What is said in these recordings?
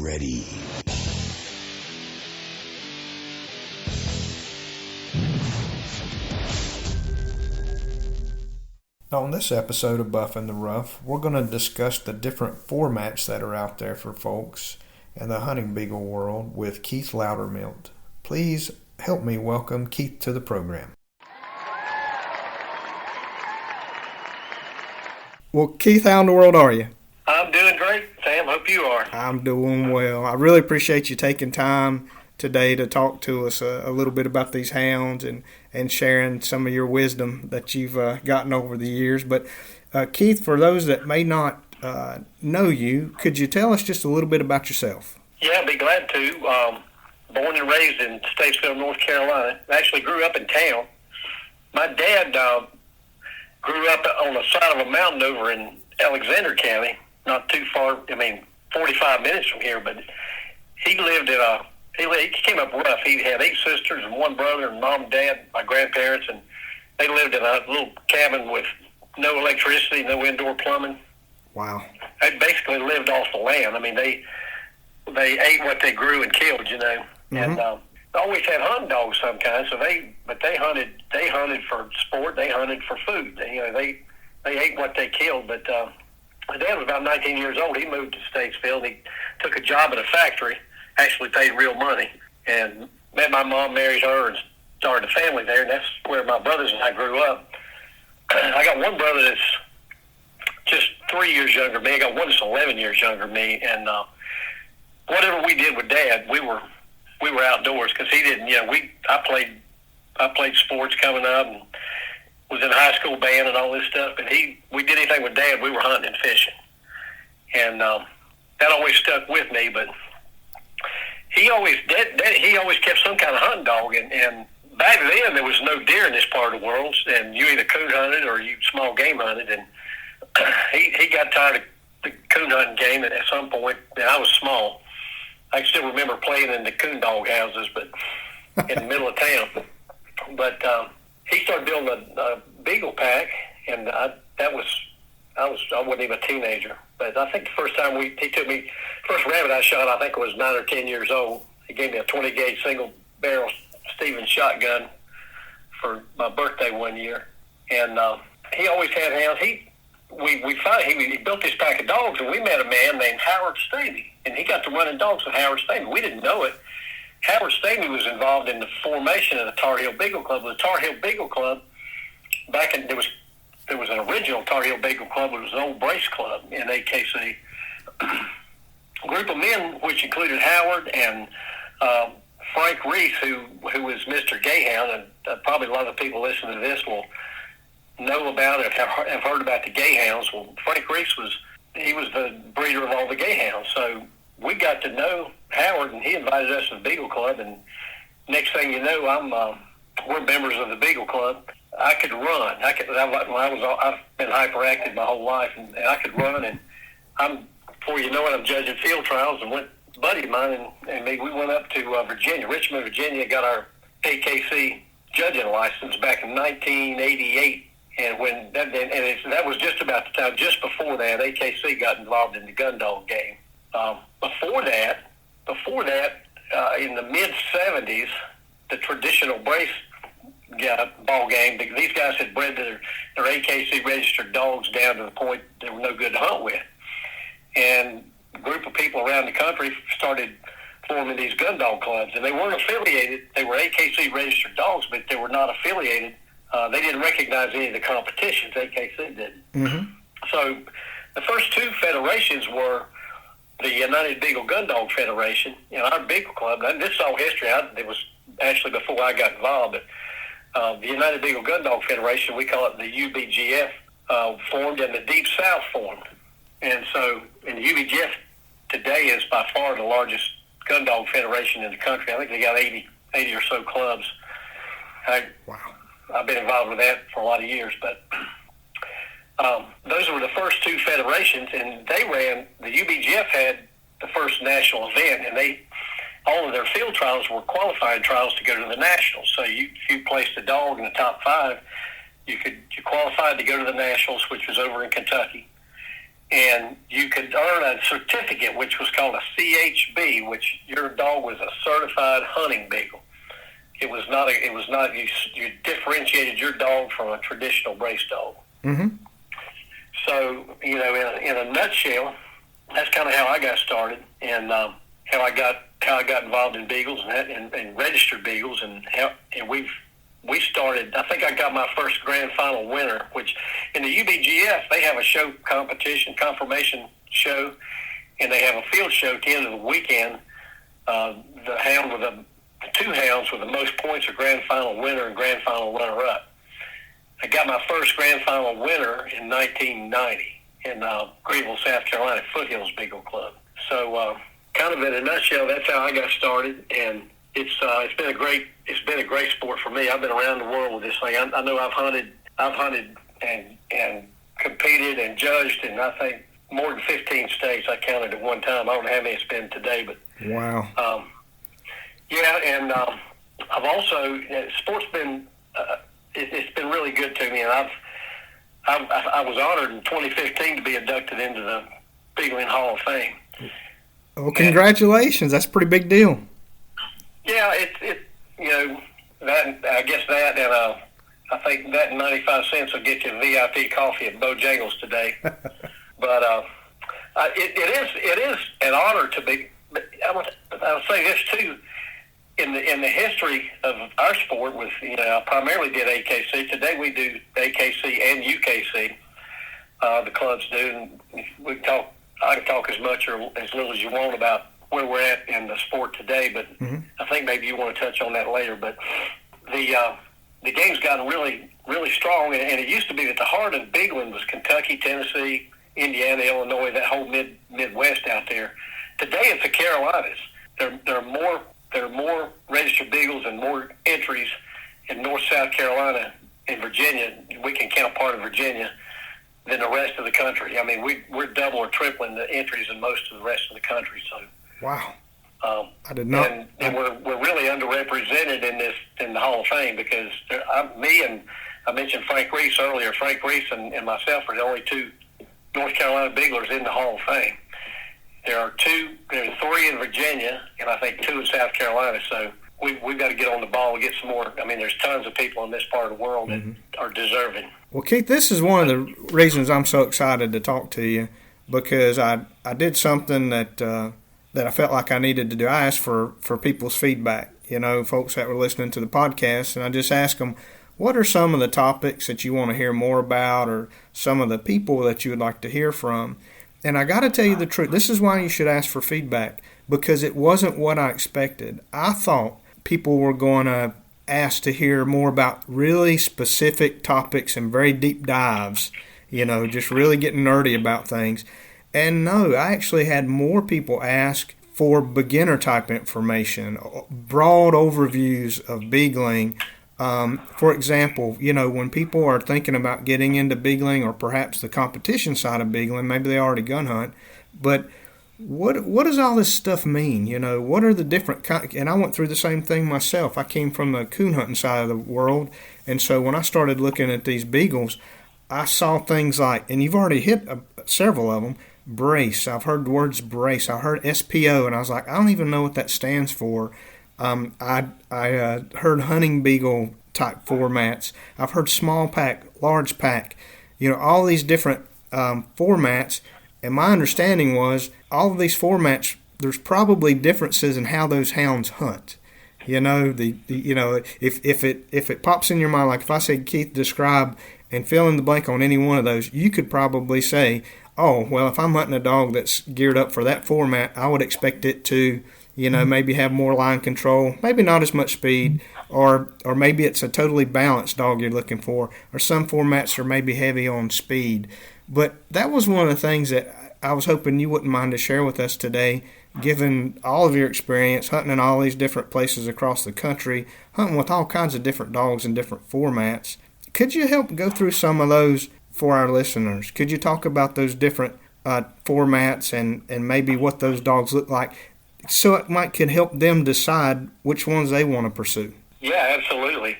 ready. On this episode of Buffing the Rough, we're going to discuss the different formats that are out there for folks in the hunting beagle world with Keith Loudermilt. Please help me welcome Keith to the program. Well, Keith, how in the world are you? I'm doing great, Sam. Hope you are. I'm doing well. I really appreciate you taking time today to talk to us a little bit about these hounds and sharing some of your wisdom that you've gotten over the years. But Keith, for those that may not know you, could you tell us just a little bit about yourself? Yeah, I'd be glad to. Born and raised in Statesville, North Carolina. I actually grew up in town. My dad grew up on the side of a mountain over in Alexander County, not too far, 45 minutes from here, but he lived in he came up rough. He had 8 sisters and 1 brother, and mom and dad, my grandparents, and they lived in a little cabin with no electricity, no indoor plumbing. Wow. They basically lived off the land. I mean, they ate what they grew and killed, you know. Mm-hmm. And they always had hunting dogs of some kind, so they hunted for sport, they hunted for food. They ate what they killed, but my dad was about 19 years old. He moved to Statesville, and he took a job at a factory, actually paid real money, and met my mom, married her, and started a family there, and that's where my brothers and I grew up. I got one brother that's just 3 years younger than me. I got one that's 11 years younger than me, and whatever we did with Dad, we were outdoors because he didn't. I played sports coming up and was in high school band and all this stuff. And we did anything with Dad, we were hunting and fishing, and that always stuck with me. But he always kept some kind of hunting dog, and back then there was no deer in this part of the world, and you either coon hunted or you small game hunted, and he got tired of the coon hunting game at some point, and I was small. I can still remember playing in the coon dog houses, but in the middle of town. But he started building a beagle pack, and I wasn't even a teenager. But I think the first time he took me, first rabbit I shot, I think I was 9 or 10 years old. He gave me a 20 gauge single barrel Stevens shotgun for my birthday one year, and he always had hounds. He built this pack of dogs, and we met a man named Howard Stamey, and he got to running dogs with Howard Stamey. We didn't know it. Howard Stamey was involved in the formation of the Tar Heel Beagle Club. The Tar Heel Beagle Club, there was an original Tar Heel Beagle Club. It was an old brace club in AKC. A group of men, which included Howard and Frank Reese, who was Mr. Gayhound, and probably a lot of people listening to this will know about it, have heard about the Gayhounds. Well, Frank Reese was the breeder of all the Gayhounds. So we got to know Howard, and he invited us to the Beagle Club. And next thing you know, we're members of the Beagle Club. I could run. I've been hyperactive my whole life, and I could run. And before you know it, I'm judging field trials, and went a buddy of mine and me. We went up to Virginia, Richmond, Virginia, got our AKC judging license back in 1988. And that was just about the time, just before that, AKC got involved in the gun dog game. Before that, in the mid-'70s, the traditional brace ball game, these guys had bred their AKC registered dogs down to the point they were no good to hunt with. And a group of people around the country started forming these gun dog clubs, and they weren't affiliated. They were AKC registered dogs, but they were not affiliated. They didn't recognize any of the competitions. AKC did. Mm-hmm. So the first 2 federations were the United Beagle Gun Dog Federation and our Beagle Club. And this is all history. It was actually before I got involved. But the United Beagle Gun Dog Federation, we call it the UBGF, formed, and the Deep South formed. And so, and the UBGF today is by far the largest gun dog federation in the country. I think they got 80 or so clubs. Wow. I've been involved with that for a lot of years, but those were the first 2 federations, and the UBGF had the first national event, and all of their field trials were qualifying trials to go to the nationals. So if you placed a dog in the top 5, you qualified to go to the nationals, which was over in Kentucky. and you could earn a certificate, which was called a CHB, which your dog was a certified hunting beagle. It was not. You differentiated your dog from a traditional brace dog. Mm-hmm. So, in a nutshell, that's kind of how I got started, and how I got involved in beagles and registered beagles, and we started. I think I got my first grand final winner, which in the UBGF they have a show competition, confirmation show, and they have a field show at the end of the weekend. The two hounds with the most points are grand final winner and grand final runner-up. I got my first grand final winner in 1990 in Greenville, South Carolina, Foothills Beagle Club. So, kind of in a nutshell, that's how I got started, and it's been a great sport for me. I've been around the world with this thing. I know I've hunted and competed and judged in, I think, more than 15 states. I counted at one time. I don't know how many it's been today, but wow. Yeah, and I've also sport's been it's been really good to me, and I was honored in 2015 to be inducted into the Beagling Hall of Fame. Well, congratulations! That's a pretty big deal. Yeah, that I guess that, and I think that 95 cents will get you VIP coffee at Bojangles today. But it is an honor to be. I'll say this too. In the history of our sport, with I primarily did AKC. Today we do AKC and UKC. The clubs do, and we talk. I can talk as much or as little as you want about where we're at in the sport today, but I think maybe you want to touch on that later. But the game's gotten really, really strong, and it used to be that the heart of beagling was Kentucky, Tennessee, Indiana, Illinois, that whole Midwest out there. Today it's the Carolinas. There are more registered beagles and more entries in North South Carolina and Virginia. We can count part of Virginia than the rest of the country. I mean, we're double or tripling the entries in most of the rest of the country. So wow, I did not. And we're really underrepresented in the Hall of Fame because I mentioned Frank Reese earlier. Frank Reese and myself are the only two North Carolina beaglers in the Hall of Fame. There's 3 in Virginia, and I think 2 in South Carolina. So we've got to get on the ball and get some more. I mean, there's tons of people in this part of the world that are deserving. Well, Keith, this is one of the reasons I'm so excited to talk to you, because I did something that I felt like I needed to do. I asked for people's feedback, folks that were listening to the podcast, and I just asked them, what are some of the topics that you want to hear more about, or some of the people that you would like to hear from? And I got to tell you the truth. This is why you should ask for feedback, because it wasn't what I expected. I thought people were going to ask to hear more about really specific topics and very deep dives, just really getting nerdy about things. And no, I actually had more people ask for beginner type information, broad overviews of beagling. For example, when people are thinking about getting into beagling, or perhaps the competition side of beagling, maybe they already gun hunt, but what does all this stuff mean? What are the different and I went through the same thing myself. I came from the coon hunting side of the world, and so when I started looking at these beagles, I saw things like, and you've already hit several of them, brace. I've heard the words brace. I heard SPO, and I was like, I don't even know what that stands for. I heard hunting beagle type formats. I've heard small pack, large pack, all these different formats. And my understanding was all of these formats, there's probably differences in how those hounds hunt. If it pops in your mind, like if I said, Keith, describe and fill in the blank on any one of those, you could probably say, oh, well, if I'm hunting a dog that's geared up for that format, I would expect it to, maybe have more line control, maybe not as much speed, or maybe it's a totally balanced dog you're looking for, or some formats are maybe heavy on speed. But that was one of the things that I was hoping you wouldn't mind to share with us today, given all of your experience hunting in all these different places across the country, hunting with all kinds of different dogs in different formats. Could you help go through some of those for our listeners? Could you talk about those different formats and maybe what those dogs look like, so it could help them decide which ones they want to pursue? Yeah, absolutely.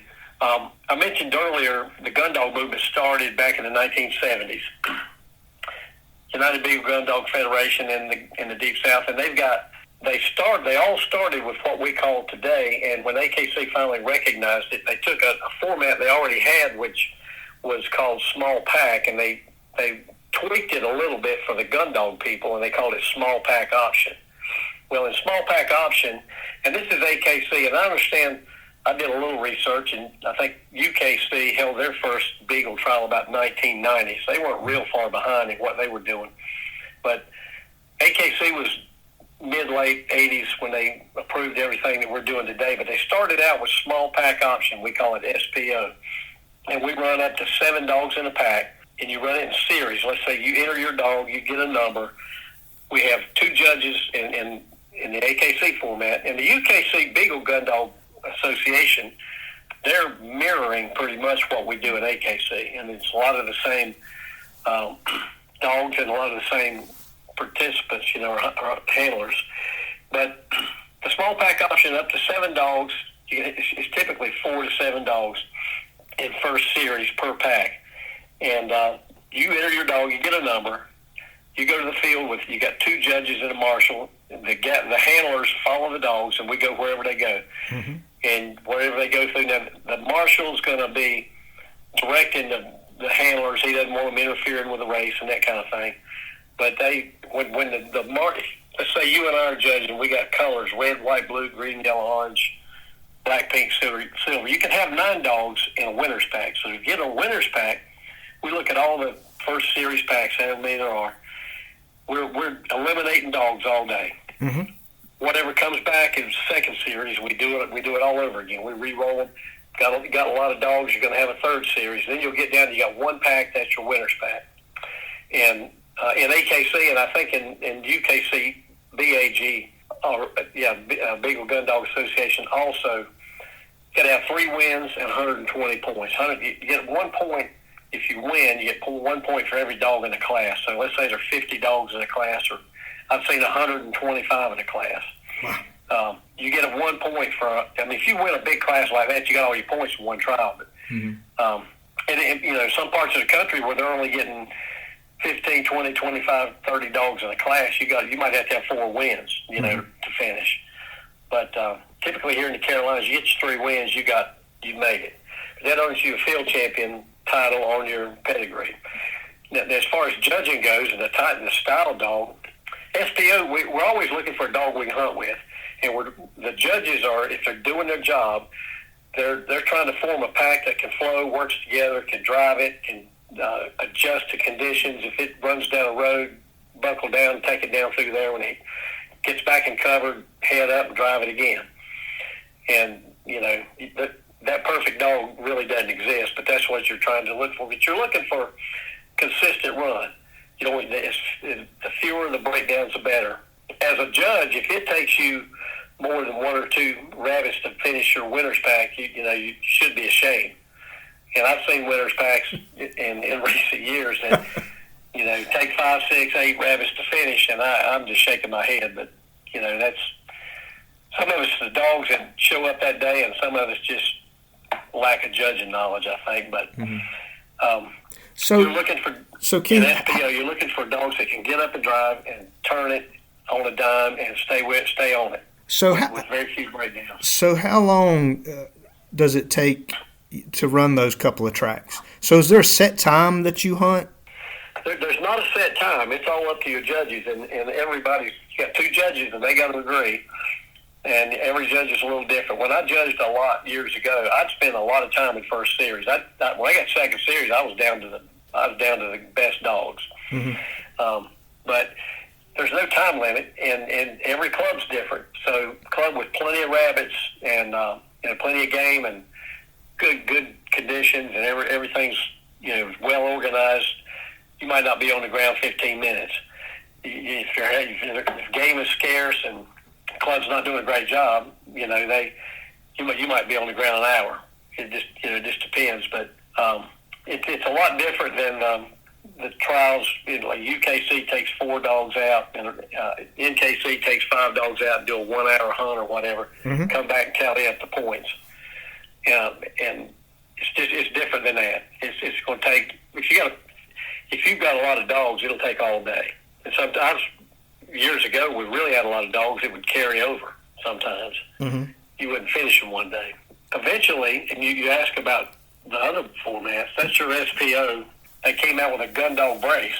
I mentioned earlier the gun dog movement started back in the 1970s. United Beagle Gun Dog Federation in the Deep South, and they all started with what we call today, and when AKC finally recognized it, they took a format they already had, which was called small pack, and they tweaked it a little bit for the gun dog people, and they called it small pack option. Well, in small pack option, and this is AKC, and I understand, I did a little research, and I think UKC held their first Beagle trial about 1990, so they weren't real far behind in what they were doing. But AKC was mid-late 80s when they approved everything that we're doing today, but they started out with small pack option. We call it SPO. And we run up to 7 dogs in a pack, and you run it in series. Let's say you enter your dog, you get a number. We have 2 judges in the AKC format. And the UKC Beagle Gun Dog Association, they're mirroring pretty much what we do in AKC. And it's a lot of the same dogs and a lot of the same participants, or handlers. But the small pack option up to 7 dogs, it's typically 4 to 7 dogs in first series per pack. And you enter your dog, you get a number, you go to the field with, you got 2 judges and a marshal. The handlers follow the dogs, and we go wherever they go. Mm-hmm. And wherever they go through, now the marshal's going to be directing the handlers. He doesn't want them interfering with the race and that kind of thing. But when let's say you and I are judging, we got colors, red, white, blue, green, yellow, orange, black, pink, silver. You can have 9 dogs in a winner's pack. So if you get a winner's pack, we look at all the first series packs, how many there are. We're eliminating dogs all day. Mm-hmm. Whatever comes back in second series, we do it all over again. We re-roll them. Got a lot of dogs, you're going to have a third series. Then you'll get down to, you got 1 pack, that's your winner's pack. And in AKC, and I think in UKC, BAG, Beagle Gun Dog Association, also got to have 3 wins and 120 points. You get 1 point if you win. You get 1 point for every dog in the class. So let's say there are 50 dogs in a class, or I've seen 125 in a class. Wow. You get a 1 point for. If you win a big class like that, you got all your points in one trial. But and some parts of the country where they're only getting 15, 20, 25, 30 dogs in a class, you might have to have 4 wins, to finish. But typically here in the Carolinas, you get your 3 wins, you made it. But that earns you a field champion title on your pedigree. Now, as far as judging goes, and the style dog, SPO, we're always looking for a dog we can hunt with. And the judges are, if they're doing their job, they're trying to form a pack that can flow, works together, can drive it, can adjust to conditions. If it runs down a road, buckle down, take it down through there. When it gets back in cover, head up and drive it again. And, that perfect dog really doesn't exist, but that's what you're trying to look for. But you're looking for consistent run. The fewer the breakdowns, the better. As a judge, if it takes you more than 1 or 2 rabbits to finish your winner's pack, you should be ashamed. And I've seen winners packs in recent years that, take 5, 6, 8 rabbits to finish, and I'm just shaking my head. But, that's some of it's the dogs that show up that day, and some of it's just lack of judging knowledge, I think. But you're looking for Keith, in SPO, you're looking for dogs that can get up and drive and turn it on a dime and stay on it. With very few breakdowns. So how long does it take to run those couple of tracks? So is there a set time that you hunt? There's not a set time. It's all up to your judges, and everybody's got 2 judges, and they got to agree. And every judge is a little different. When I judged a lot years ago, I'd spend a lot of time in first series. When I got second series, I was down to the best dogs. Mm-hmm. But there's no time limit, and every club's different. So club with plenty of rabbits and plenty of game and good conditions, and everything's well organized, you might not be on the ground 15 minutes. If game is scarce and the club's not doing a great job, you might be on the ground an hour. It just depends. But it's a lot different than the trials. Like UKC takes 4 dogs out, and NKC takes 5 dogs out and do a 1 hour hunt or whatever. Mm-hmm. Come back and tally up the points. And it's different than that. It's going to take, if you if you've got a lot of dogs, it'll take all day. And sometimes, years ago, we really had a lot of dogs that would carry over sometimes. Mm-hmm. You wouldn't finish them one day. Eventually, and you ask about the other formats, that's your SPO. They came out with a gun dog brace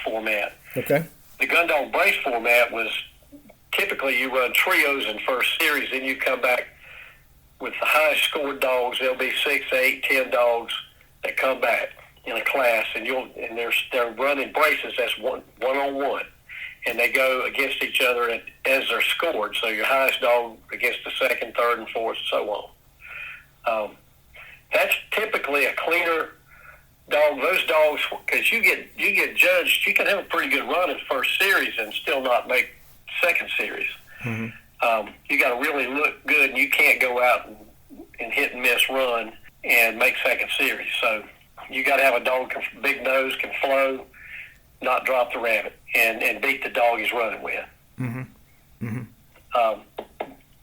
format. Okay. The gun dog brace format was typically you run trios in first series, then you come back with the highest scored dogs. There'll be 6, 8, 10 dogs that come back in a class, and they're running braces. That's one-on-one, and they go against each other as they're scored. So your highest dog against the second, third, and fourth, and so on. That's typically a cleaner dog. Those dogs, because you get judged, you can have a pretty good run in first series and still not make second series. Mm-hmm. You got to really look good, and you can't go out and hit and miss run and make second series. So you got to have a dog big nose, can flow, not drop the rabbit, and beat the dog he's running with. Mm-hmm. Mm-hmm.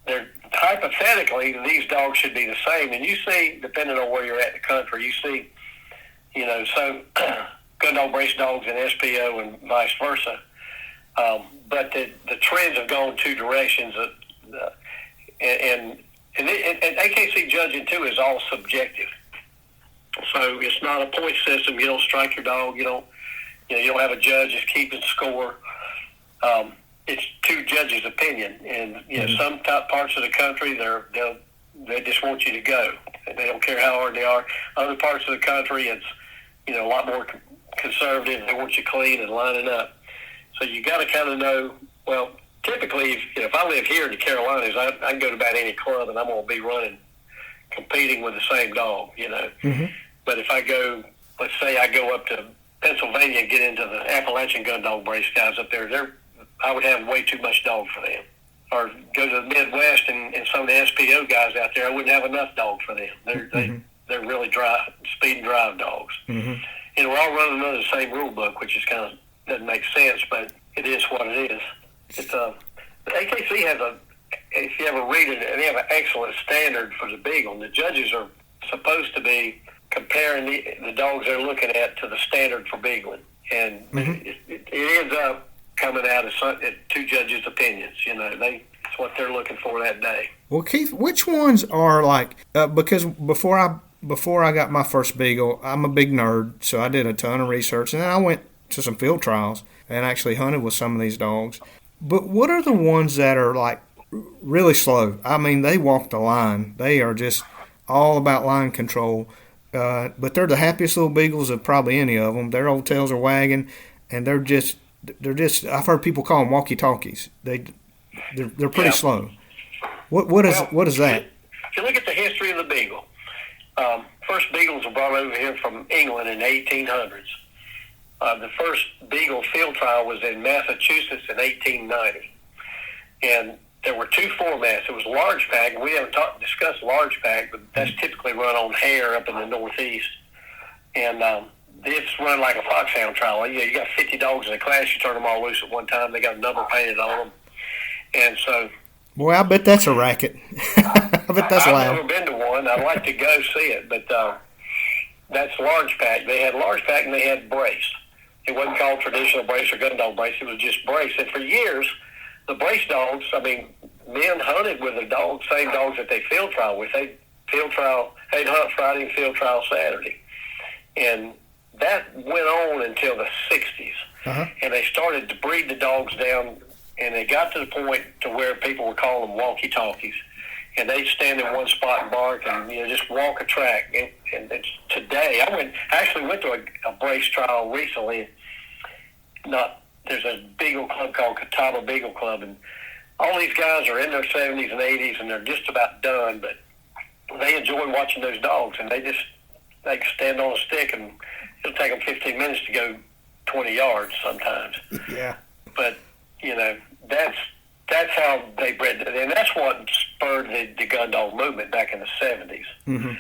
They're hypothetically, these dogs should be the same, and you see, depending on where you're at in the country, you see, some gun dog brace dogs in SPO and vice versa. But the trends have gone two directions, and AKC judging too is all subjective. So it's not a point system. You don't strike your dog. You don't have a judge that's keeping score. It's two judges' opinion, and some top parts of the country they just want you to go. They don't care how hard they are. Other parts of the country, it's a lot more conservative. They want you clean and lining up. So you got to kind of know. Well, typically, if I live here in the Carolinas, I can go to about any club, and I'm going to be competing with the same dog. Mm-hmm. But if I go, let's say I go up to Pennsylvania and get into the Appalachian gun dog brace guys up there, I would have way too much dog for them. Or go to the Midwest and some of the SPO guys out there, I wouldn't have enough dog for them. They're really speed and drive dogs. Mm-hmm. We're all running under the same rule book, which is kind of doesn't make sense, but it is what it is. It's the AKC has if you ever read it, they have an excellent standard for the beagle. And the judges are supposed to be comparing the dogs they're looking at to the standard for beagling, and it ends up coming out as two judges' opinions. It's what they're looking for that day. Well, Keith, which ones are like? Because before I got my first beagle, I'm a big nerd, so I did a ton of research, and then I went to some field trials and actually hunted with some of these dogs. But what are the ones that are like really slow? I mean, they walk the line. They are just all about line control. But they're the happiest little beagles of probably any of them. Their old tails are wagging, and they're just. I've heard people call them walkie-talkies. They're pretty slow. What is that? If you look at the history of the beagle, first beagles were brought over here from England in the 1800s. The first beagle field trial was in Massachusetts in 1890, and there were two formats. It was large pack. We haven't discussed large pack, but that's typically run on hair up in the Northeast, and it's run like a foxhound trial. You got 50 dogs in a class. You turn them all loose at one time. They got a number painted on them, and so. Boy, I bet that's a racket. I bet that's loud. I've never been to one. I'd like to go see it, but that's large pack. They had large pack and they had brace. It wasn't called traditional brace or gun dog brace. It was just brace. And for years, the brace dogs, men hunted with the dogs, same dogs that they field trial with. They'd hunt Friday and field trial Saturday. And that went on until the 60s. Uh-huh. And they started to breed the dogs down, and they got to the point to where people were calling them walkie-talkies. And they'd stand in one spot and bark and just walk a track. And today, I actually went to a brace trial recently. There's a beagle club called Catawba Beagle Club, and all these guys are in their 70s and 80s, and they're just about done. But they enjoy watching those dogs, and they can stand on a stick, and it'll take them 15 minutes to go 20 yards sometimes. Yeah. But that's how they bred it, and that's what spurred the gun dog movement back in the 70s. Mm-hmm.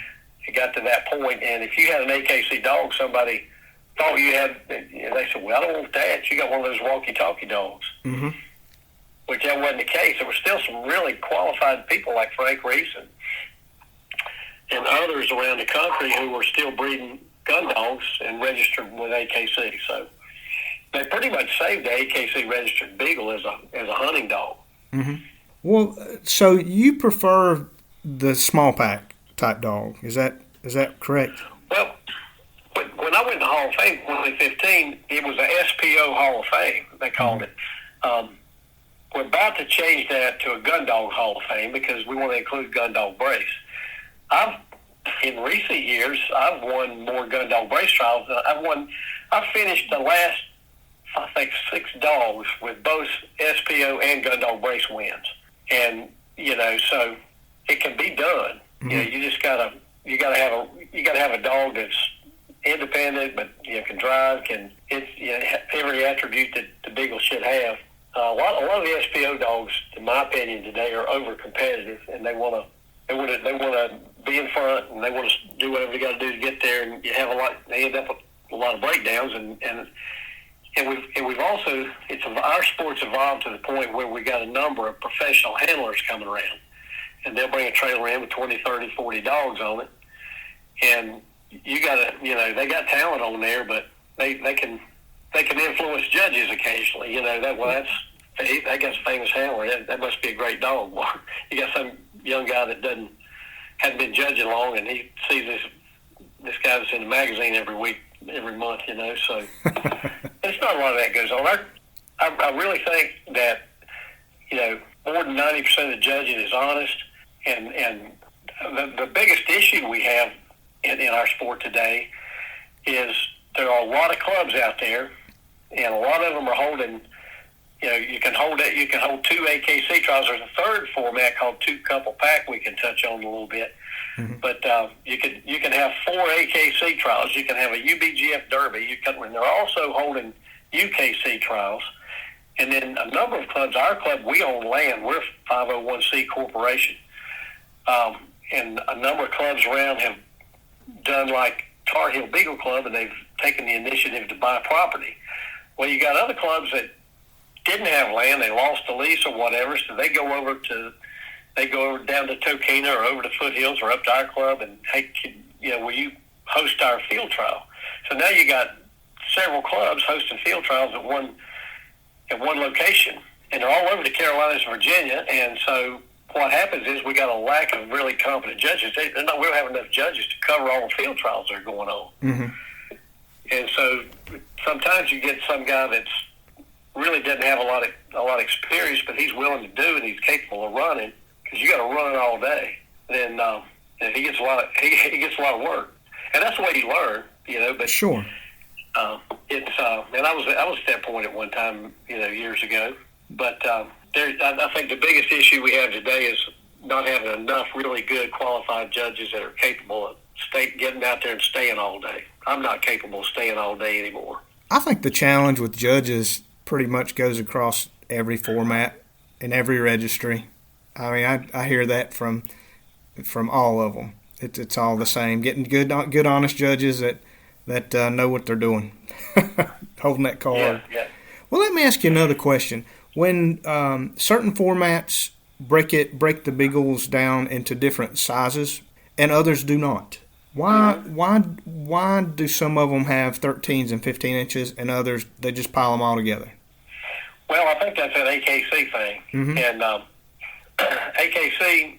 It got to that point, and if you had an AKC dog, somebody thought you had, they said, well, I don't want that. You got one of those walkie-talkie dogs. Mm-hmm. Which that wasn't the case. There were still some really qualified people like Frank Reese and others around the country who were still breeding gun dogs and registered with AKC. So they pretty much saved the AKC registered beagle as a hunting dog. Mm-hmm. Well, so you prefer the small pack type dog? Is that correct? Well, when I went to Hall of Fame in 2015, it was a SPO Hall of Fame, they called it. We're about to change that to a Gun Dog Hall of Fame because we want to include Gun Dog Brace. In recent years, I've won more Gun Dog Brace trials. I've finished the last, I think, 6 dogs with both SPO and Gun Dog Brace wins. And, so it can be done. Mm-hmm. You just you gotta have a dog that's independent, but can drive, every attribute that the beagle should have. A lot of the SPO dogs, in my opinion, today are over competitive, and they want to be in front, and they want to do whatever they got to do to get there, and you have they end up with a lot of breakdowns, and we've also our sport's evolved to the point where we got a number of professional handlers coming around, and they'll bring a trailer in with 20, 30, 40 dogs on it, and you got to, they got talent on there, but they can influence judges occasionally. That's I guess famous handler. That must be a great dog. You got some young guy that hadn't been judging long, and he sees this guy that's in the magazine every month. So it's not a lot of that goes on. I really think that more than 90% of the judging is honest, and the biggest issue we have in our sport today is there are a lot of clubs out there, and a lot of them are holding. You can hold 2 AKC trials. There's a third format called 2 couple pack we can touch on a little bit. Mm-hmm. But you can have 4 AKC trials. You can have a UBGF Derby. And they're also holding UKC trials. And then a number of clubs, our club, we own land. We're a 501c corporation. And a number of clubs around have done like Tar Heel Beagle Club, and they've taken the initiative to buy property. Well, you got other clubs that didn't have land, they lost the lease or whatever, so they go over down to Tokena or over to Foothills or up to our club and will you host our field trial? So now you got several clubs hosting field trials at one location, and they're all over the Carolinas and Virginia. And so what happens is we got a lack of really competent judges. We don't have enough judges to cover all the field trials that are going on. Mm-hmm. And so sometimes you get some guy that's really doesn't have a lot of experience, but he's willing to do it. He's capable of running because you got to run all day. Then he gets a lot of work, and that's the way you learn. But sure, and I was at that point at one time, years ago. But I think the biggest issue we have today is not having enough really good qualified judges that are capable of getting out there and staying all day. I'm not capable of staying all day anymore. I think the challenge with judges pretty much goes across every format and every registry. I mean, I hear that from all of them. It's all the same. Getting good, honest judges that know what they're doing, holding that card. Yeah. Well, let me ask you another question. When certain formats break the beagles down into different sizes and others do not, why do some of them have 13s and 15 inches and others they just pile them all together? Well, I think that's an AKC thing. Mm-hmm. And AKC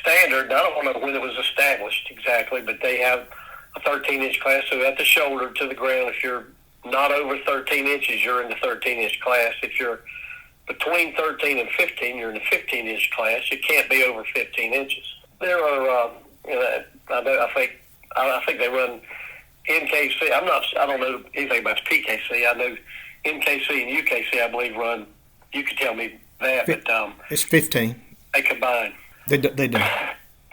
standard, I don't know when it was established exactly, but they have a 13-inch class, so at the shoulder to the ground, if you're not over 13 inches, you're in the 13-inch class. If you're between 13 and 15, you're in the 15-inch class. You can't be over 15 inches. There are, I think they run NKC. I don't know anything about PKC. I know NKC and UKC, I believe, run. You could tell me that, but it's 15. They combine. They do. Is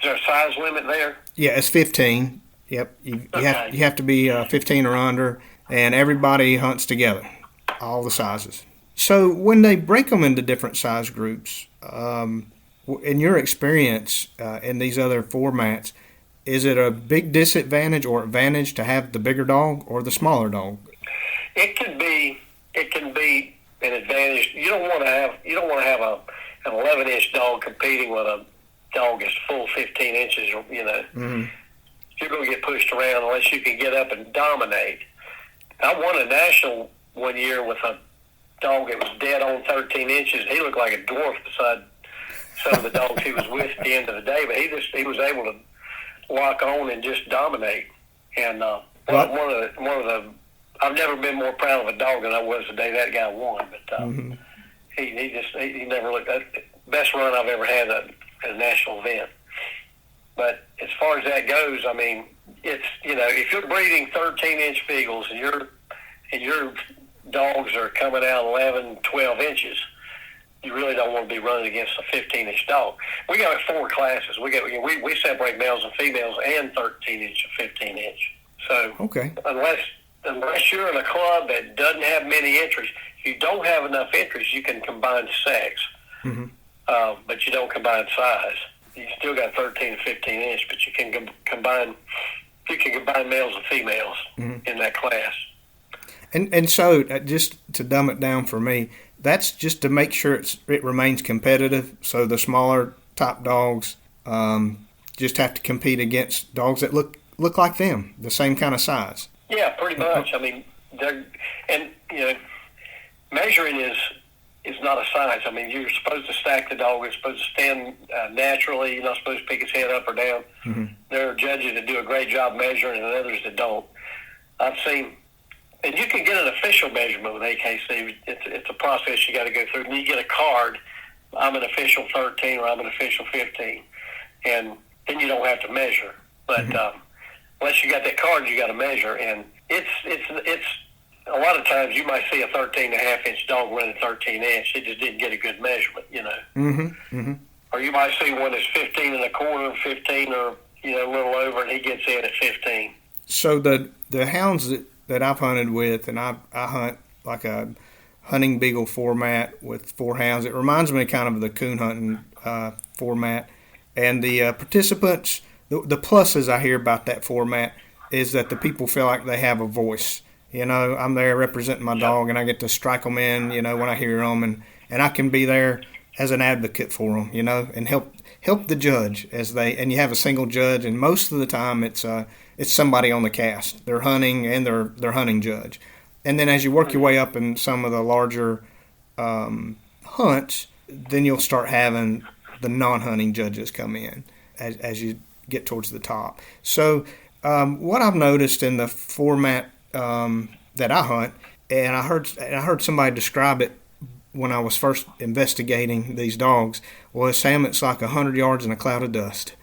there a size limit there? Yeah, it's 15. Yep, you have to be 15 or under, and everybody hunts together, all the sizes. So when they break them into different size groups, in your experience in these other formats, is it a big disadvantage or advantage to have the bigger dog or the smaller dog? It can be an advantage. You don't want to have an 11-inch dog competing with a dog that's full 15 inches. Mm-hmm. you're going to get pushed around unless you can get up and dominate. I won a national one year with a dog that was dead on 13 inches. He looked like a dwarf beside some of the dogs he was with at the end of the day, but he was able to lock on and just dominate. And one of the I've never been more proud of a dog than I was the day that guy won. But he never looked best run I've ever had at a national event. But as far as that goes, I mean, it's, you know, if you're breeding 13-inch beagles and your dogs are coming out 11, 12 inches, you really don't want to be running against a 15-inch dog. We got 4 classes. We separate males and females and 13-inch and 15-inch. So okay. Unless you're in a club that doesn't have many entries, if you don't have enough entries, you can combine sex, but you don't combine size. You still got 13 and 15 inch, but you can combine males and females in that class. And so, just to dumb it down for me, that's just to make sure it remains competitive. So the smaller top dogs just have to compete against dogs that look like them, the same kind of size. Yeah, pretty much. I mean, measuring is not a science. I mean, you're supposed to stack the dog. It's supposed to stand naturally. You're not supposed to pick his head up or down. There are judges that do a great job measuring and others that don't. I've seen, and you can get an official measurement with AKC. It's a process you got to go through. And you get a card. I'm an official 13 or I'm an official 15. And then you don't have to measure. But unless you got that card, you got to measure. And it's a lot of times you might see a 13.5-inch dog running 13-inch. It just didn't get a good measurement, you know. Or you might see one that's 15 and a quarter, 15, or a little over, and he gets in at 15. So the hounds that I've hunted with, and I hunt like a hunting beagle format with 4 hounds. It reminds me kind of the coon hunting format. And the participants, the pluses I hear about that format is that the people feel like they have a voice. You know, I'm there representing my dog, and I get to strike them in, when I hear them, and I can be there as an advocate for them, and help the judge and you have a single judge, and most of the time it's somebody on the cast. They're hunting and they're hunting judge. And then as you work your way up in some of the larger hunts, then you'll start having the non-hunting judges come in as you get towards the top. So what I've noticed in the format that I hunt, and I heard somebody describe it when I was first investigating these dogs, was, Sam, it's like 100 yards in a cloud of dust.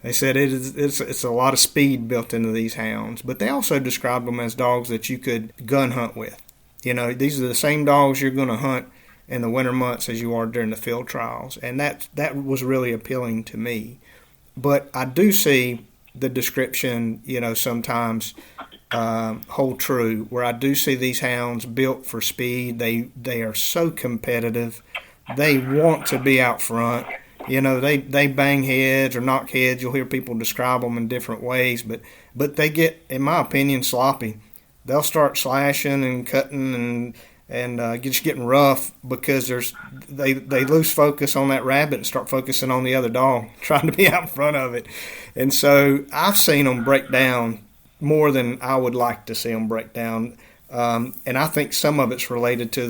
They said it's a lot of speed built into these hounds, but they also described them as dogs that you could gun hunt with. These are the same dogs you're going to hunt in the winter months as you are during the field trials, and that was really appealing to me. But I do see the description, sometimes hold true, where I do see these hounds built for speed. They are so competitive. They want to be out front. They bang heads or knock heads. You'll hear people describe them in different ways, but they get, in my opinion, sloppy. They'll start slashing and cutting and just getting rough because they lose focus on that rabbit and start focusing on the other dog, trying to be out in front of it. And so I've seen them break down more than I would like to see them break down. And I think some of it's related to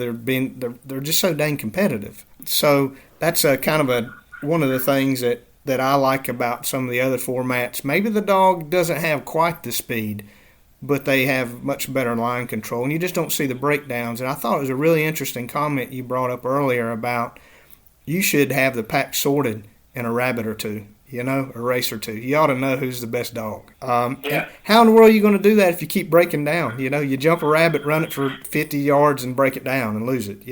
they're just so dang competitive. So that's one of the things that I like about some of the other formats. Maybe the dog doesn't have quite the speed, but they have much better line control, and you just don't see the breakdowns. And I thought it was a really interesting comment you brought up earlier about you should have the pack sorted in a rabbit or two, a race or two. You ought to know who's the best dog. How in the world are you going to do that if you keep breaking down? You jump a rabbit, run it for 50 yards, and break it down and lose it.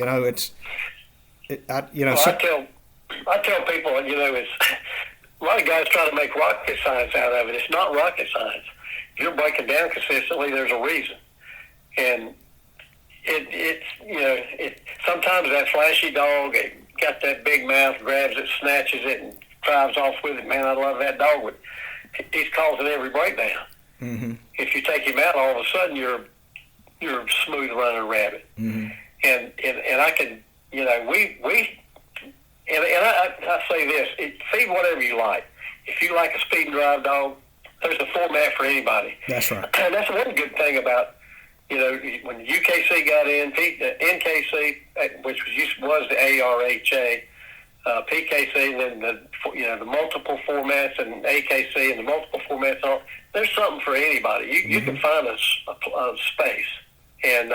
I tell people, it's a lot of guys try to make rocket science out of it. It's not rocket science. If you're breaking down consistently, there's a reason. And it's sometimes that flashy dog, it got that big mouth, grabs it, snatches it, and drives off with it. Man, I love that dog. But he's causing every breakdown. If you take him out, all of a sudden you're a smooth running rabbit. And I can, I say this: feed whatever you like. If you like a speed and drive dog, there's a format for anybody. That's right. And that's one good thing about, when UKC got in, NKC, which was the ARHA, PKC, and then the multiple formats, and AKC and the multiple formats. There's something for anybody. You can find a space and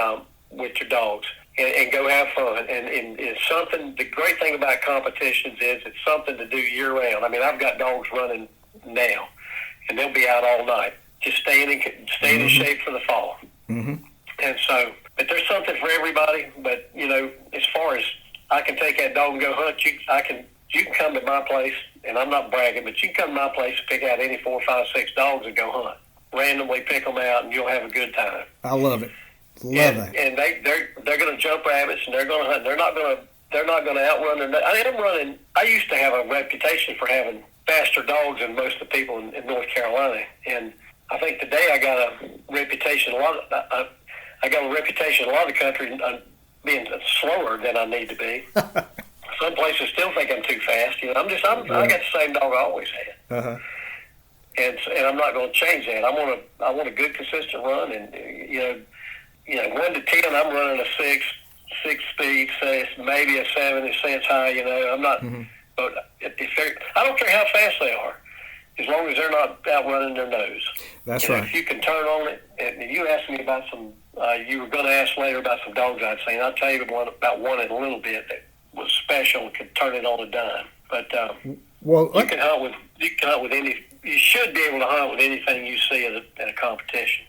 with your dogs and go have fun. And it's something. The great thing about competitions is it's something to do year round. I mean, I've got dogs running now, and they'll be out all night, just staying in shape for the fall. Mm-hmm. And so, but there's something for everybody. But as far as I can take that dog and go hunt, you can come to my place, and I'm not bragging, but you can come to my place and pick out any 4, 5, 6 dogs and go hunt. Randomly pick them out, and you'll have a good time. I love it. Love that. And they're going to jump rabbits, and they're going to hunt. They're not going to outrun. I used to have a reputation for having faster dogs than most of the people in North Carolina, and I think today I got a reputation. I got a reputation in a lot of the country being slower than I need to be. Some places still think I'm too fast. I got the same dog I always had. Uh-huh. And I'm not going to change that. I want a good, consistent run, and 1 to 10, I'm running a 6 speed, say maybe a 7 if it's high. I'm not. Mm-hmm. But I don't care how fast they are, as long as they're not outrunning their nose. That's right. If you can turn on it, and you asked me about some. You were going to ask later about some dogs I'd seen. I'll tell you about one in a little bit that was special and could turn it on a dime. But you can hunt with any. You should be able to hunt with anything you see at a competition.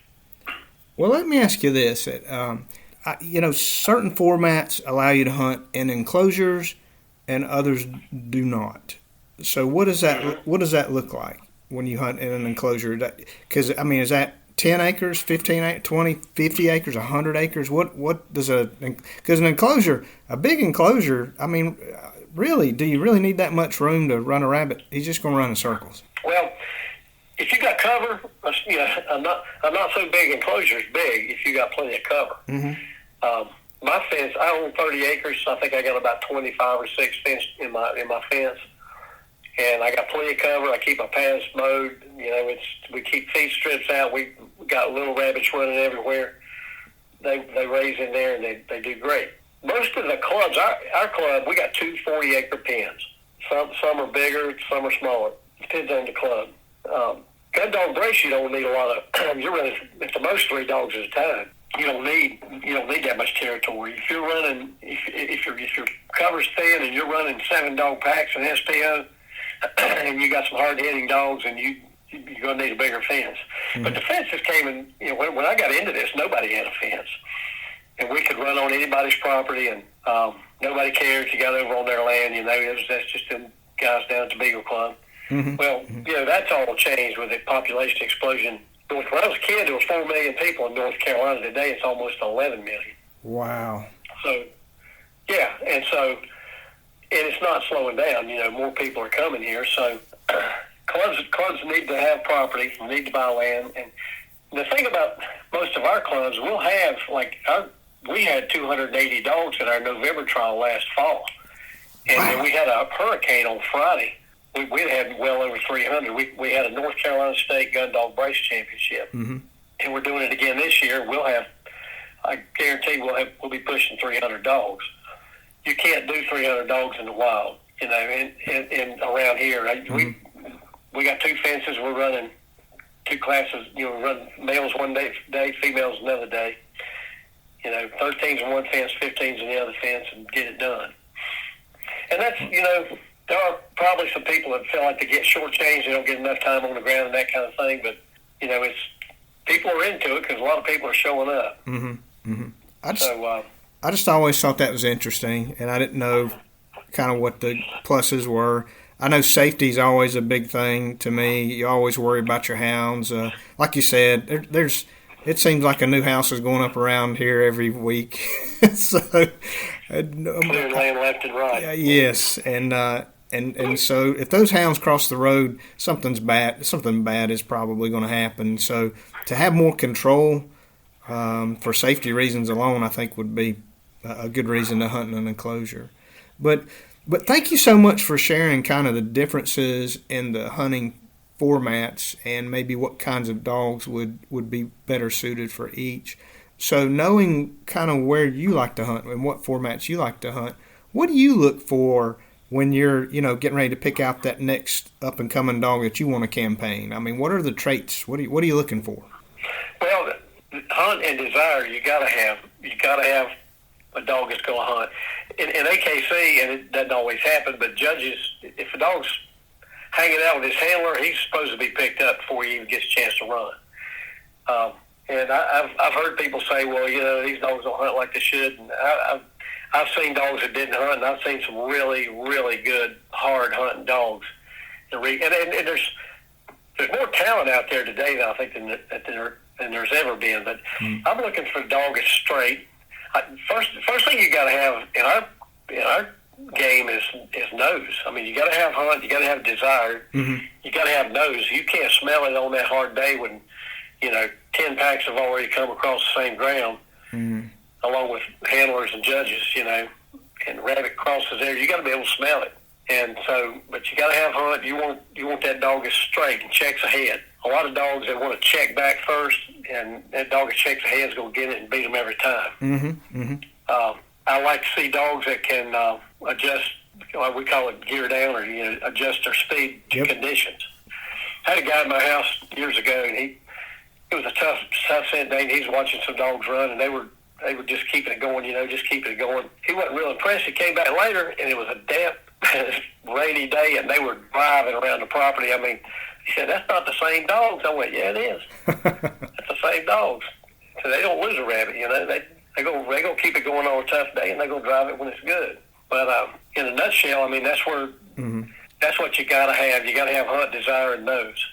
Well, let me ask you this: certain formats allow you to hunt in enclosures, and others do not. So, what does that look like when you hunt in an enclosure? Because is that 10 acres, 15 acres, 20, 50 acres, 100 acres? What does because an enclosure, a big enclosure, really, do you really need that much room to run a rabbit? He's just going to run in circles. Well, if you got cover, I'm not so big. Enclosure's big if you got plenty of cover. Mm-hmm. My fence, I own 30 acres, so I think I got about 25 or 6 fence in my fence. And I got plenty of cover. I keep my paths mowed. We keep feed strips out. We got little rabbits running everywhere. They raise in there, and they do great. Most of the clubs, our club, we got 2 40-acre pens. Some are bigger, some are smaller. Depends on the club. Gun dog brace, you don't need a lot of. You're running at the most 3 dogs at a time. You don't need that much territory. If you're running, if your cover's thin and you're running 7 dog packs and SPO, and you got some hard-hitting dogs, and you're going to need a bigger fence. Mm-hmm. But the fences came in, when I got into this, nobody had a fence. And we could run on anybody's property, and nobody cared if you got over on their land. That's just them guys down at the Beagle Club. Mm-hmm. Well, that's all changed with the population explosion. When I was a kid, there was 4 million people in North Carolina. Today, it's almost 11 million. Wow. So, yeah, and it's not slowing down. More people are coming here. So clubs need to have property, need to buy land. And the thing about most of our clubs, we'll have, we had 280 dogs at our November trial last fall. And then we had a hurricane on Friday. We had well over 300. We had a North Carolina State Gun Dog Brace Championship. Mm-hmm. And we're doing it again this year. I guarantee we'll be pushing 300 dogs. You can't do 300 dogs in the wild, in around here. Mm-hmm. We got 2 fences. We're running 2 classes. We run males one day, females another day. 13s in one fence, 15s in the other fence, and get it done. And that's, there are probably some people that feel like they get shortchanged. They don't get enough time on the ground and that kind of thing. But, it's people are into it because a lot of people are showing up. Mm-hmm. Mm-hmm. I just always thought that was interesting, and I didn't know kind of what the pluses were. I know safety is always a big thing to me. You always worry about your hounds. Like you said, it seems like a new house is going up around here every week. So, clear land left and right. Yes, and so if those hounds cross the road, something bad is probably going to happen. So to have more control for safety reasons alone, I think would be a good reason to hunt in an enclosure. But thank you so much for sharing kind of the differences in the hunting formats and maybe what kinds of dogs would be better suited for each. So knowing kind of where you like to hunt and what formats you like to hunt, what do you look for when you're, getting ready to pick out that next up-and-coming dog that you want to campaign? I mean, what are the traits? What are you looking for? Well, hunt and desire, you got to have a dog that's going to hunt. In AKC, and it doesn't always happen, but judges, if a dog's hanging out with his handler, he's supposed to be picked up before he even gets a chance to run. And I've heard people say, well, these dogs don't hunt like they should. And I've seen dogs that didn't hunt, and I've seen some really, really good, hard hunting dogs. And there's more talent out there today than I think than there's ever been. But I'm looking for a dog that's straight. First thing you got to have in our game is nose. I mean, you got to have hunt, you got to have desire, you got to have nose. You can't smell it on that hard day when 10 packs have already come across the same ground, along with handlers and judges, and rabbit crosses there. You got to be able to smell it. And so, but you got to have hunt. You want that dog that's straight and checks ahead. A lot of dogs that want to check back first, and that dog that checks ahead is going to get it and beat them every time. I like to see dogs that can adjust, we call it gear down, or adjust their speed to conditions. I had a guy in my house years ago, and it was a tough scent day, and he was watching some dogs run, and they were just keeping it going, just keeping it going. He wasn't real impressed. He came back later, and it was a damp, rainy day, and they were driving around the property. I mean, he said, "That's not the same dogs." I went, "Yeah, it is. That's the same dogs." So they don't lose a rabbit, They go keep it going on a tough day, and they go drive it when it's good. But in a nutshell, I mean, that's where that's what you got to have. You got to have hunt, desire, and nose.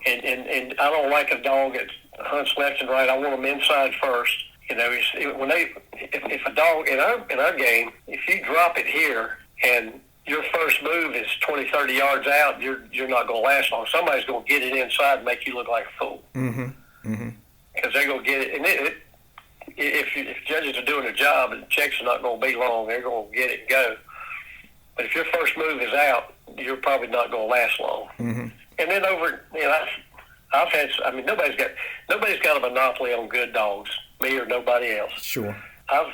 And I don't like a dog that hunts left and right. I want them inside first. If a dog in our game, if you drop it here and your first move is 20, 30 yards out, you're not going to last long. Somebody's going to get it inside and make you look like a fool. Because they're going to get it. And if judges are doing their job, and checks are not going to be long, they're going to get it and go. But if your first move is out, you're probably not going to last long. And then I've had. I mean, nobody's got a monopoly on good dogs, me or nobody else. Sure. I've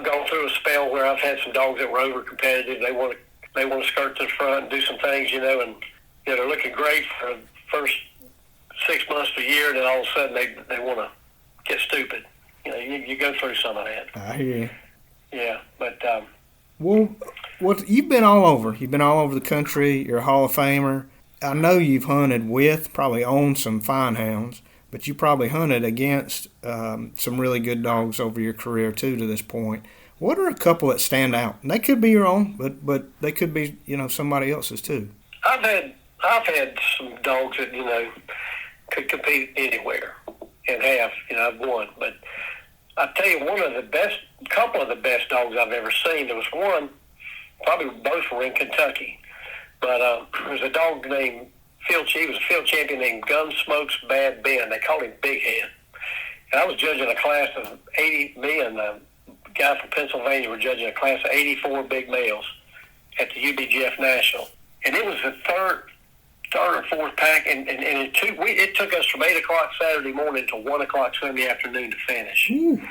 gone through a spell where I've had some dogs that were over competitive. They want to skirt to the front and do some things, and they're looking great for the first 6 months to a year, and then all of a sudden they want to get stupid. You go through some of that. I hear you. Yeah, but well, you've been all over. You've been all over the country. You're a Hall of Famer. I know you've hunted with, probably owned some fine hounds, but you probably hunted against some really good dogs over your career too to this point. What are a couple that stand out? And they could be your own, but they could be somebody else's too. I've had some dogs that could compete anywhere and have I've won. But I tell you, couple of the best dogs I've ever seen. There was one, probably both were in Kentucky. But there was a dog named he was a field champion named Gunsmoke's Bad Ben. They called him Big Head. And I was judging a class of 80, me and a guy from Pennsylvania were judging a class of 84 big males at the UBGF National. And it was the third or fourth pack, and it took us from 8 o'clock Saturday morning to 1 o'clock Sunday afternoon to finish. And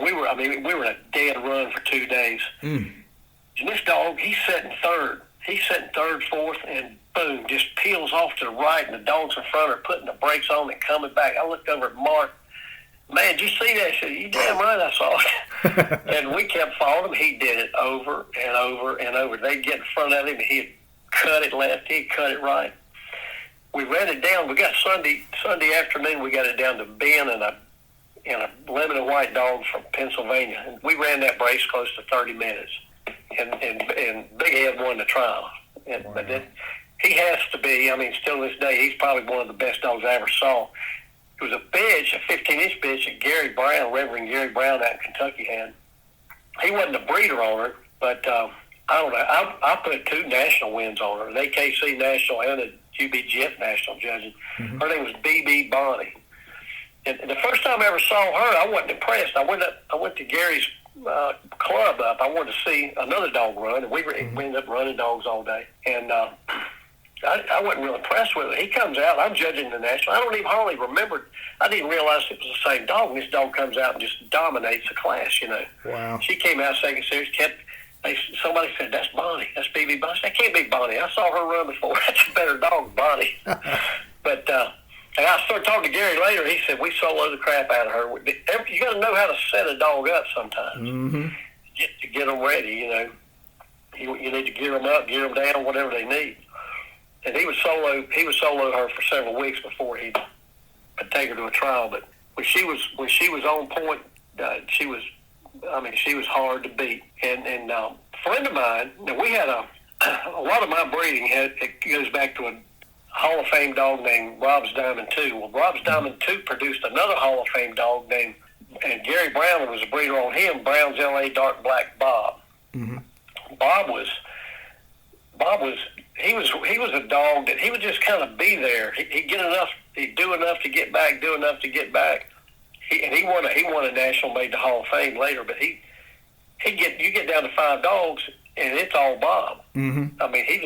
we were in a dead run for 2 days. And this dog, he's sitting third, fourth, and boom, just peels off to the right, and the dogs in front are putting the brakes on and coming back. I looked over at Mark. Man, did you see that? I said, "You damn right I saw it." And we kept following him. He did it over and over and over. They'd get in front of him, and he'd cut it left, he'd cut it right. We ran it down. We got Sunday afternoon, we got it down to Ben and a lemon and white dog from Pennsylvania. And we ran that brace close to 30 minutes. And Big Head won the trial. But then he has to be, still to this day, he's probably one of the best dogs I ever saw. It was a bitch, a 15-inch bitch that Gary Brown, Reverend Gary Brown out in Kentucky had. He wasn't a breeder on her, but I don't know. I put 2 national wins on her, an AKC national and a UBGF national judging. Her name was BB Bonnie. And the first time I ever saw her, I wasn't impressed. I went to Gary's club up. I wanted to see another dog run, and we ended up running dogs all day. And I wasn't real impressed with it. He comes out, I'm judging the national. I don't even hardly remember. I didn't realize it was the same dog. And this dog comes out and just dominates the class, you know. Wow. She came out second series, somebody said, that's Bonnie. That's BB Bonnie. That can't be Bonnie. I saw her run before. That's a better dog than Bonnie. But, and I started talking to Gary later. He said, we solo the crap out of her. You got to know how to set a dog up sometimes. Mm-hmm. To get them ready, you know. You need to gear them up, gear them down, whatever they need. And he would solo her for several weeks before he'd take her to a trial. But when she was on point, she was hard to beat. And a friend of mine, now we had a lot of my breeding it goes back to a Hall of Fame dog named Rob's Diamond 2. Well, Rob's Diamond 2 produced another Hall of Fame dog named, and Gary Brown was a breeder on him, Brown's L.A. Dark Black Bob. Mm-hmm. Bob was a dog that he would just kind of be there. He'd get enough, he'd do enough to get back, do enough to get back. He won a national, made the Hall of Fame later. But you get down to 5 dogs and it's all Bob. Mm-hmm. I mean, he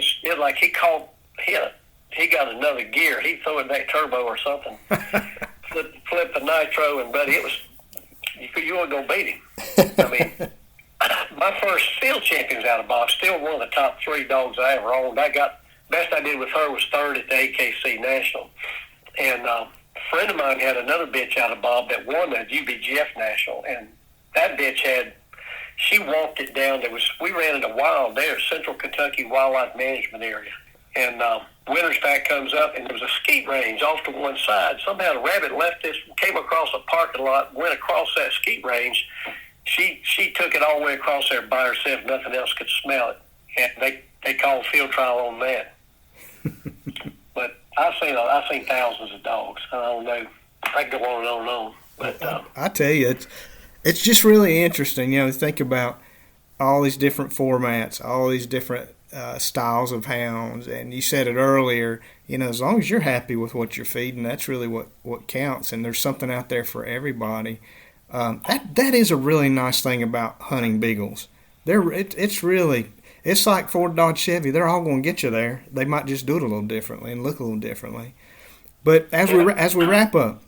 got another gear. He threw it back turbo or something, flip the nitro, and buddy, you weren't gonna beat him. I mean. My first field champion's out of Bob, still one of the top 3 dogs I ever owned. Best I did with her was 3rd at the AKC National. And a friend of mine had another bitch out of Bob that won the UBGF National. And that bitch she walked it down. We ran in a wild there, Central Kentucky Wildlife Management Area. And winter's pack comes up, and there was a skeet range off to one side. Somehow the rabbit came across a parking lot, went across that skeet range. She took it all the way across there by herself. Nothing else could smell it. And they called field trial on that. But I've seen thousands of dogs. I don't know. I can go on and on and on. But I tell you, it's just really interesting, you know, to think about all these different formats, all these different styles of hounds. And you said it earlier, you know, as long as you're happy with what you're feeding, that's really what counts. And there's something out there for everybody. That is a really nice thing about hunting beagles. It's like Ford, Dodge, Chevy. They're all going to get you there. They might just do it a little differently and look a little differently. But as we wrap up,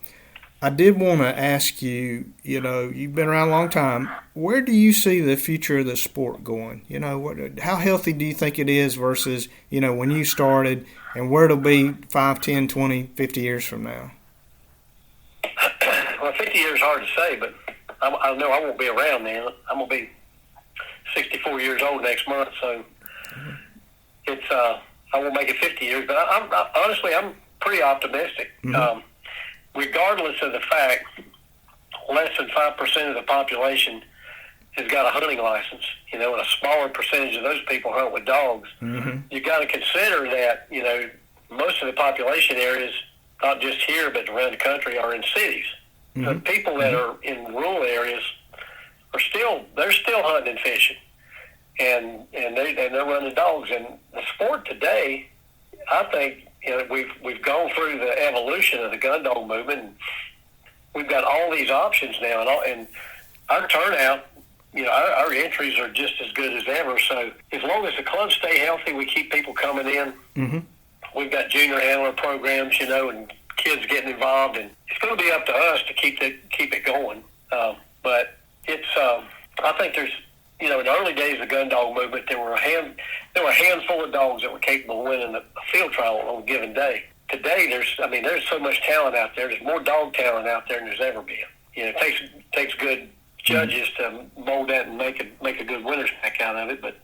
I did want to ask you. You know, you've been around a long time. Where do you see the future of the sport going? You know, how healthy do you think it is versus, you know, when you started, and where it'll be 5, 10, 20, 50 years from now? Well, 50 years is hard to say, but I know I won't be around then. I'm going to be 64 years old next month, so I won't make it 50 years. But honestly, I'm pretty optimistic. Mm-hmm. Regardless of the fact, less than 5% of the population has got a hunting license, you know, and a smaller percentage of those people hunt with dogs. Mm-hmm. You've got to consider that, you know, most of the population areas, not just here but around the country, are in cities. Mm-hmm. The people that are in rural areas they're still hunting and fishing, and they're running dogs. And the sport today, I think, you know, we've gone through the evolution of the gun dog movement. And we've got all these options now, and our turnout, you know, our entries are just as good as ever. So as long as the clubs stay healthy, we keep people coming in. Mm-hmm. We've got junior handler programs, you know, and kids getting involved, and it's going to be up to us to keep it going. But it's I think there's, you know, in the early days of the gun dog movement, there were a handful of dogs that were capable of winning a field trial on a given day. Today, there's so much talent out there. There's more dog talent out there than there's ever been. You know, it takes good judges to mold that and make a good winner's pack out of it. But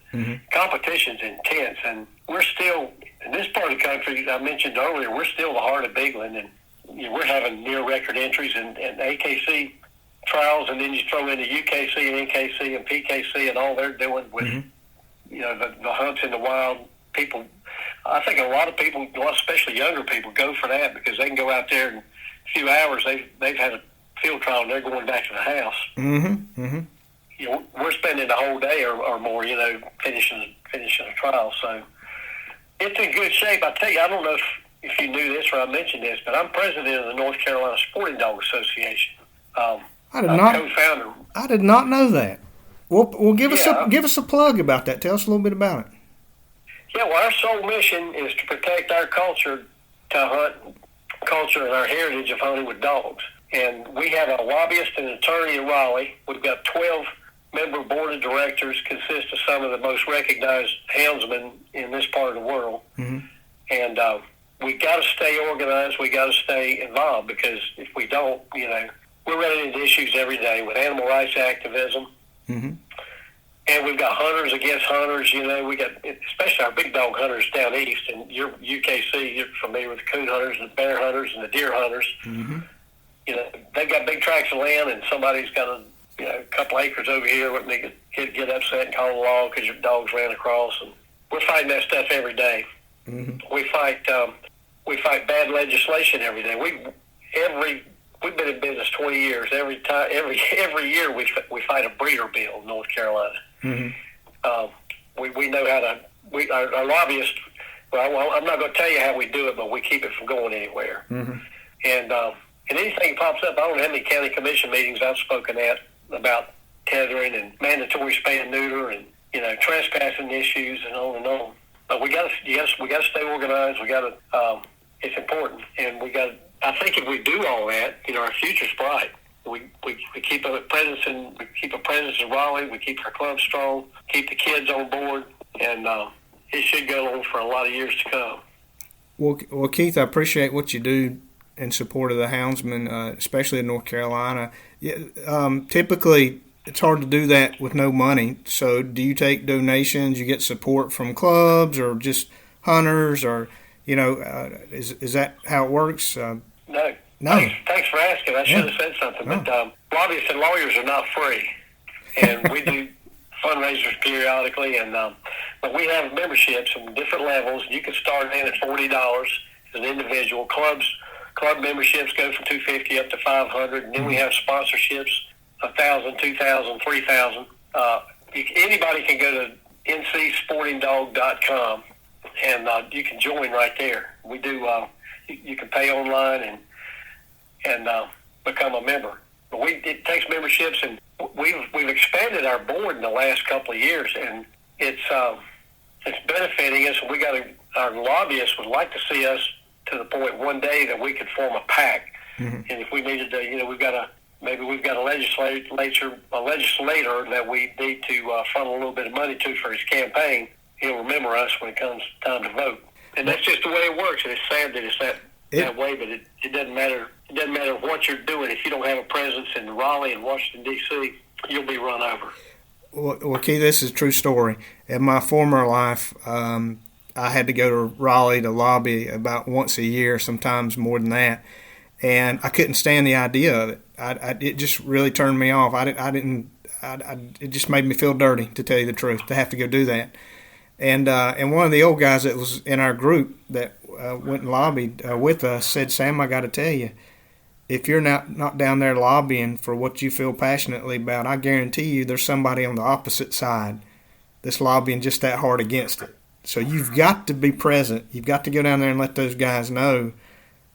competition's intense, and we're still in this part of the country. I mentioned earlier, we're still the heart of bigling, and you know, we're having near record entries and AKC trials, and then you throw in the UKC and NKC and PKC and all they're doing with you know the hunts in the wild. People, I think a lot of people, especially younger people, go for that because they can go out there in a few hours. They've had a field trial and they're going back to the house. Mm-hmm. Mm-hmm. You know, we're spending the whole day or more, you know, finishing a trial. So it's in good shape. I tell you, I don't know if you knew this or I mentioned this, but I'm president of the North Carolina Sporting Dog Association. Co-founder. I did not know that. Well, give us a plug about that. Tell us a little bit about it. Yeah, Yeah, well, our sole mission is to protect our culture, culture and our heritage of hunting with dogs. And we have a lobbyist and attorney in Raleigh. We've got 12-member board of directors, consist of some of the most recognized houndsmen in this part of the world. Mm-hmm. And we got to stay organized. We got to stay involved, because if we don't, we're running into issues every day with animal rights activism. Mm-hmm. And we've got hunters against hunters. We got, especially our big dog hunters down east, and you're UKC, you're familiar with the coon hunters and the bear hunters and the deer hunters. Mm-hmm. They've got big tracts of land, and somebody's got a couple acres over here where they get upset and call the law because your dogs ran across. And we're fighting that stuff every day. Mm-hmm. We fight bad legislation every day. We've been in business 20 years. Every year we fight a breeder bill in North Carolina. Mm-hmm. We know how to. Our lobbyists. Well, I'm not going to tell you how we do it, but we keep it from going anywhere. Mm-hmm. And anything pops up, I don't know how many county commission meetings I've spoken at about tethering and mandatory spay and neuter and trespassing issues and on and on. But we got to stay organized. We got to. It's important, and we got. I think if we do all that, our future's bright. We keep a presence in Raleigh. We keep our club strong. Keep the kids on board, and it should go on for a lot of years to come. Well, Keith, I appreciate what you do in support of the houndsmen, especially in North Carolina. Typically, it's hard to do that with no money. So, do you take donations? You get support from clubs or just hunters, or is that how it works? No. Thanks for asking. I should have said something. No. But lobbyists and lawyers are not free, and we do fundraisers periodically. And but we have memberships in different levels. You can start in at $40 as an individual. Club memberships go from $250 up to $500, and then we have sponsorships $1,000, $2,000, $3,000. Anybody can go to ncsportingdog.com, and you can join right there. We do. You can pay online and become a member. But it takes memberships, and we've expanded our board in the last couple of years, and it's benefiting us. Our lobbyists would like to see us to the point one day that we could form a PAC. Mm-hmm. And if we needed to, we've got a legislator that we need to funnel a little bit of money to for his campaign. He'll remember us when it comes time to vote. And that's just the way it works. And it's sad that it's that way, but it doesn't matter. It doesn't matter what you're doing. If you don't have a presence in Raleigh and Washington, D.C., you'll be run over. Well, Keith, this is a true story. In my former life, I had to go to Raleigh to lobby about once a year, sometimes more than that, and I couldn't stand the idea of it. It just really turned me off. It just made me feel dirty, to tell you the truth, to have to go do that. And one of the old guys that was in our group that went and lobbied with us said, "Sam, I got to tell you, if you're not down there lobbying for what you feel passionately about, I guarantee you there's somebody on the opposite side that's lobbying just that hard against it. So you've got to be present. You've got to go down there and let those guys know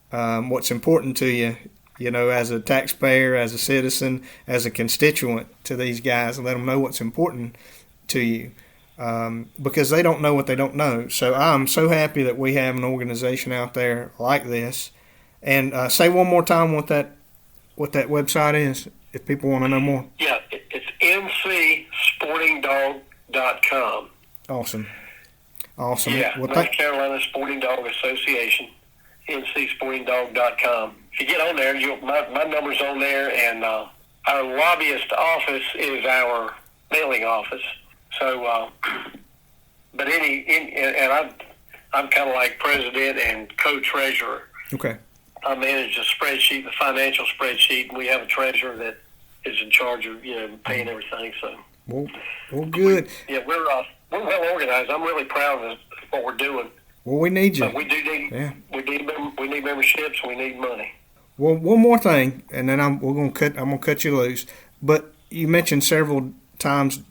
what's important to you, as a taxpayer, as a citizen, as a constituent to these guys, and let them know what's important to you. Because they don't know what they don't know. So I'm so happy that we have an organization out there like this. And say one more time what that website is, if people want to know more. Yeah, it's ncsportingdog.com. Awesome. Yeah, North Carolina Sporting Dog Association, ncsportingdog.com. If you get on there, my number's on there, and our lobbyist office is our mailing office. So, but I'm kind of like president and co-treasurer. Okay. I manage the spreadsheet, the financial spreadsheet, and we have a treasurer that is in charge of paying everything. So, well, good. We're well organized. I'm really proud of what we're doing. Well, we need you. But we do need we need memberships. We need money. Well, one more thing, and then I'm gonna cut you loose. But you mentioned several times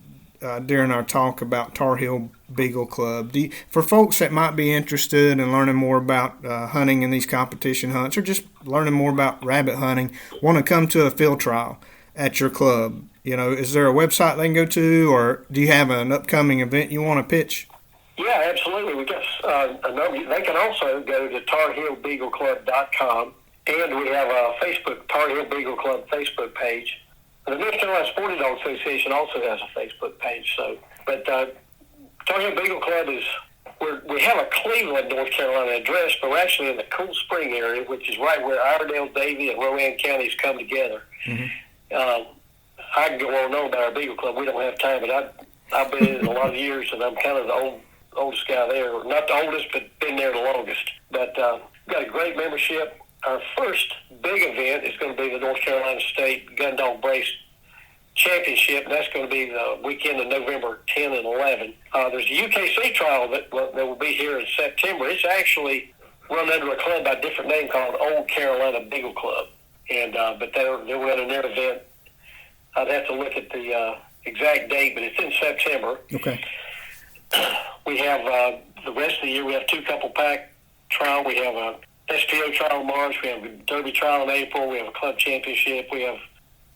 during our talk about Tar Heel Beagle Club. For folks that might be interested in learning more about hunting in these competition hunts, or just learning more about rabbit hunting, want to come to a field trial at your club, is there a website they can go to, or do you have an upcoming event you want to pitch? Yeah, absolutely. We got a number. They can also go to TarHillBeagleClub.com, and we have a Facebook, Tar Heel Beagle Club Facebook page. The North Carolina Sporting Dog Association also has a Facebook page. So, but Tar Heel Beagle Club is, we have a Cleveland, North Carolina address, but we're actually in the Cool Spring area, which is right where Iredell, Davie, and Rowan counties come together. Mm-hmm. I can go on and on about our Beagle Club. We don't have time, but I've been in it a lot of years, and I'm kind of the oldest guy there. Not the oldest, but been there the longest. But we've got a great membership. Our first big event is going to be the North Carolina State Gun Dog Brace Championship, and that's going to be the weekend of November 10 and 11. There's a UKC trial that will be here in September. It's actually run under a club by a different name called Old Carolina Beagle Club, and but they're running their event. I'd have to look at the exact date, but it's in September. Okay. We have the rest of the year. We have 2 couple pack trial. We have a SPO trial in March. We have a Derby trial in April. We have a club championship. We have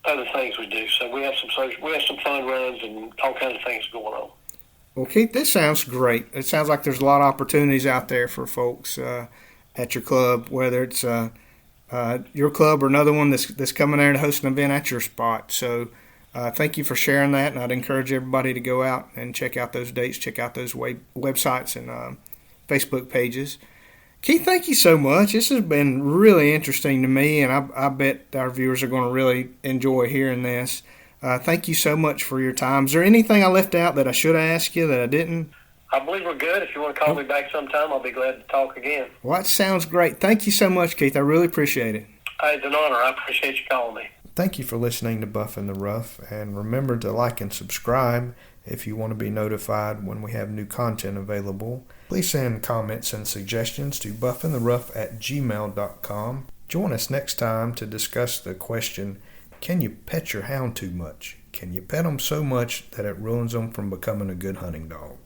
other things we do. So we have some fun runs and all kinds of things going on. Well, Keith, this sounds great. It sounds like there's a lot of opportunities out there for folks at your club, whether it's your club or another one that's coming there to host an event at your spot. So thank you for sharing that, and I'd encourage everybody to go out and check out those dates, check out those websites and Facebook pages. Keith, thank you so much. This has been really interesting to me, and I bet our viewers are going to really enjoy hearing this. Thank you so much for your time. Is there anything I left out that I should have asked you that I didn't? I believe we're good. If you want to call me back sometime, I'll be glad to talk again. Well, that sounds great. Thank you so much, Keith. I really appreciate it. It's an honor. I appreciate you calling me. Thank you for listening to Buff in the Rough, and remember to like and subscribe if you want to be notified when we have new content available. Please send comments and suggestions to buffintherough@gmail.com. Join us next time to discuss the question, can you pet your hound too much? Can you pet them so much that it ruins them from becoming a good hunting dog?